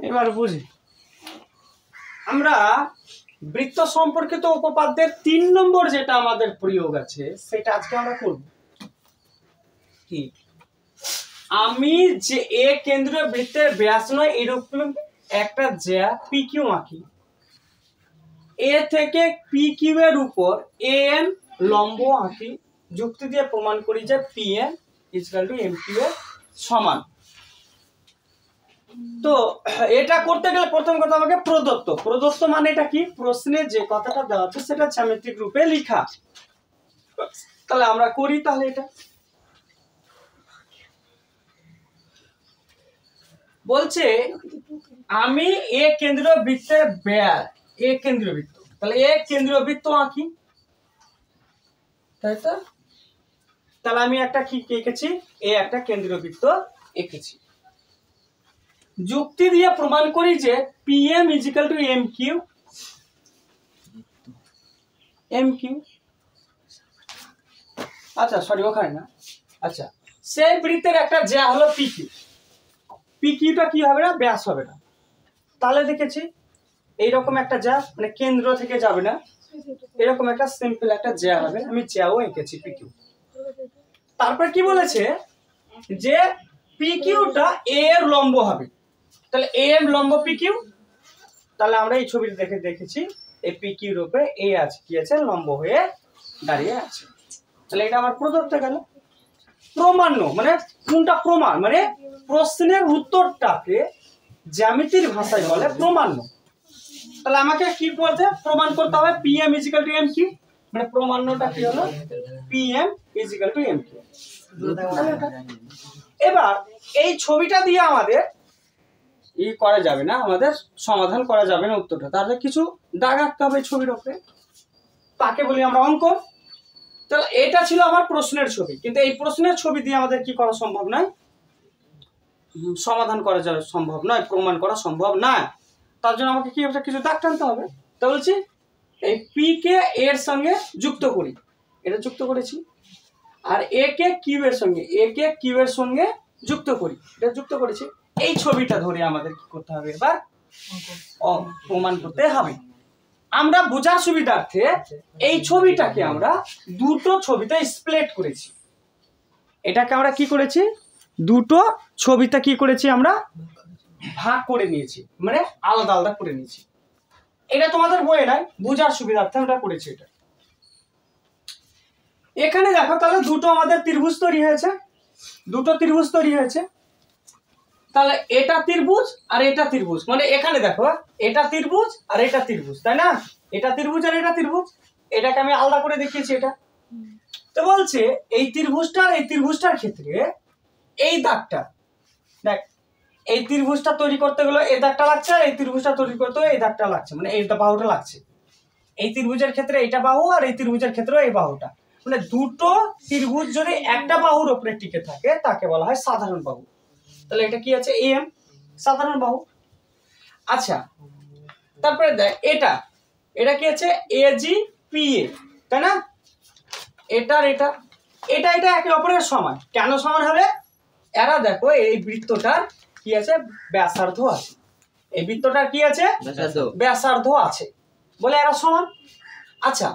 এবার বুঝি আমরা বৃত্ত সম্পর্কিত উপপাদ্যের 3 নম্বর যেটা আমাদের প্রয়োগ আছে সেটা আজকে আমরা করব। কি আমি যে এ কেন্দ্রীয় বৃত্তের ব্যাস নয় এরকম একটা জ্যা পিকিউ আঁকি, এ থেকে পিকিউ এর উপর এএন লম্ব আঁকি, যুক্তি দিয়ে প্রমাণ করি যে পিএন ইকুয়াল টু এমকিউ এর সমান। তো এটা করতে গেলে প্রথম কথা আমাকে প্রদত্ত, প্রদত্ত মানে এটা কি, প্রশ্নে যে কথাটা দেওয়া আছে সেটা জ্যামিতিক রূপে লেখা। তাহলে আমরা করি, তাহলে এটা বলছে আমি এ কেন্দ্রীয় বৃত্তের ব্যাস, এ কেন্দ্রীয় বৃত্ত, তাহলে এ কেন্দ্রীয় বৃত্ত আঁকি, তাই তো? তাহলে আমি একটা কি এঁকেছি, এ একটা কেন্দ্রীয় বৃত্ত এঁকেছি। যুক্তি দিয়ে প্রমাণ করি যে PM is equal to M Q, M Q, আচ্ছা সরি ওখানে না, আচ্ছা সেই বৃত্তের একটা জ্যা হলো পিকিউ, পিকিউটা কি হবে না, ব্যাস হবে না। তাহলে দেখেছি এইরকম একটা জ্যা, মানে কেন্দ্র থেকে যাবে না, এরকম একটা সিম্পল একটা জ্যা হবে, আমি জ্যাও এঁকেছি পিকিউ। তারপর কি বলেছে যে পিকিউটা এ এর লম্ব হবে, তাহলে এ এর লম্ব পিকিউ, তাহলে আমরা এই ছবিটা দেখেছি এই পিকিউর উপরে এ আছে, কি আছে, লম্ব হয়ে দাঁড়িয়ে আছে। তাহলে এটা আমার প্রদত্ত গেল। প্রমাণ্য মানে কোনটা, প্রমাণ মানে প্রশ্নের উত্তরটাকে জ্যামিতির ভাষায় বলে প্রমাণ্য। তাহলে আমাকে কি বলতে প্রমাণ করতে হবে, PM is equal to M Q, মানে প্রমাণ্যটা কি হলো PM is equal to M Q. এবার এই ছবিটা দিয়ে আমাদের ই করা যাবে না, আমাদের সমাধান করা যাবে না উত্তরটা, তাহলে কিছু দাগ আঁকতে হবে ছবির উপরে, তাকে বলি আমরা অঙ্কন। তাহলে এটা ছিল আমার প্রশ্নের ছবি, কিন্তু এই প্রশ্নের ছবি দিয়ে আমাদের কি করা সম্ভব নয়, সমাধান করা যাবে সম্ভব নয়, প্রমাণ করা সম্ভব নয়। তার জন্য আমাকে কি কিছু দাগ টানতে হবে। তো বলছি এই পি কে এর সঙ্গে যুক্ত করি, এটা যুক্ত করেছি, আর এ কে কিউ এর সঙ্গে, এ কে কিউ এর সঙ্গে যুক্ত করি, এটা যুক্ত করেছি। এই ছবিটা ধরে আমাদের কি করতে হবে, এবার প্রমাণ করতে হবে। আমরা বোঝার সুবিধার্থে এই ছবিটাকে আমরা দুটো ছবিতে স্প্লিট করেছি, এটাকে আমরা কি করেছি, দুটো ছবিতে কি করেছি, আমরা ভাগ করে নিয়েছি, মানে আলাদা আলাদা করে নিয়েছি। এটা তোমাদের বইয়ে নাই, বোঝার সুবিধার্থে আমরা করেছি এটা। এখানে দেখো তাহলে দুটো আমাদের ত্রিভুজ তৈরি হয়েছে, দুটো ত্রিভুজ তৈরি হয়েছে। তাহলে এটা ত্রিভুজ আর এটা ত্রিভুজ, মানে এখানে দেখো এটা ত্রিভুজ আর এটা ত্রিভুজ, তাই না? এটা ত্রিভুজ আর এটা ত্রিভুজ, এটাকে আমি আলাদা করে দেখিয়েছি এটা। তো বলছে এই ত্রিভুজটা আর এই ত্রিভুজটার ক্ষেত্রে এই দাগটা দেখ, এই ত্রিভুজটা তৈরি করতে গেলে এই দাগটা লাগছে, আর এই ত্রিভুজটা তৈরি করতে এই দাগটা লাগছে, মানে এই বাহুটা লাগছে। এই ত্রিভুজের ক্ষেত্রে এইটা বাহু, আর এই ত্রিভুজের ক্ষেত্রে এই বাহুটা, মানে দুটো ত্রিভুজ যদি একটা বাহুর উপরে টিকে থাকে তাকে বলা হয় সাধারণ বাহু। তাহলে এটা কি আছে, এম, সাধারণ বাহু। আচ্ছা তারপরে দেখ এটা, এটা কি আছে, এজি পি এ, তাই না? এটার এটা, এটা এটা একে অপরের সমান, কেন সমান হবে, এরা দেখো এই বৃত্তটার কি আছে, ব্যাসার্ধ আছে, এই বৃত্তটার কি আছে, ব্যাসার্ধ আছে বলে এরা সমান। আচ্ছা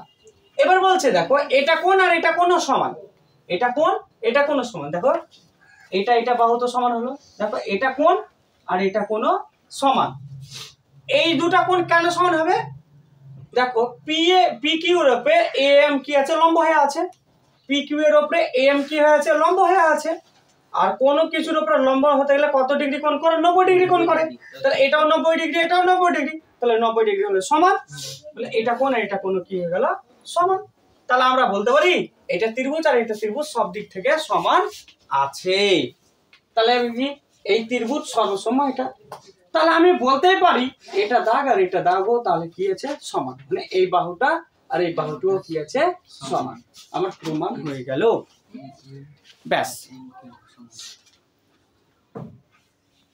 এবার বলছে দেখো এটা কোণ আর এটা কোণ সমান, এটা কোণ এটা কোণ সমান, দেখো এটা এটা বাহু তো সমান হলো, দেখো এটা কোণ আর এটা কোণ সমান। এই দুটা কোণ কেন সমান হবে, দেখো পি এ পি কিউ এর উপরে এ এম কি আছে, লম্ব হয়ে আছে, পি কিউ এর উপরে এ এম কি হয়ে আছে, লম্ব হয়ে আছে। আর কোনো কিছুর উপরে লম্ব হতে গেলে কত ডিগ্রি কোণ করে, 90 ডিগ্রি কোণ করে। তাহলে এটাও 90 ডিগ্রি, এটাও 90 ডিগ্রি, তাহলে 90 ডিগ্রি হলে সমান, তাহলে এটা কোণ আর এটা কোণ কি হয়ে গেল, সমান। তাহলে আমরা বলতে পারি এটা ত্রিভুজ আর এটা ত্রিভুজ সব দিক থেকে সমান আছে। তাহলে এই ত্রিভুজ সর্বসম এটা, তাহলে আমি বলতেই পারি এটা দাগ আর এটা দাগও তাহলে কি আছে, সমান, মানে এই বাহুটা আর এই বাহুটাও কি আছে, সমান। আমার প্রমাণ হয়ে গেল, ব্যাস।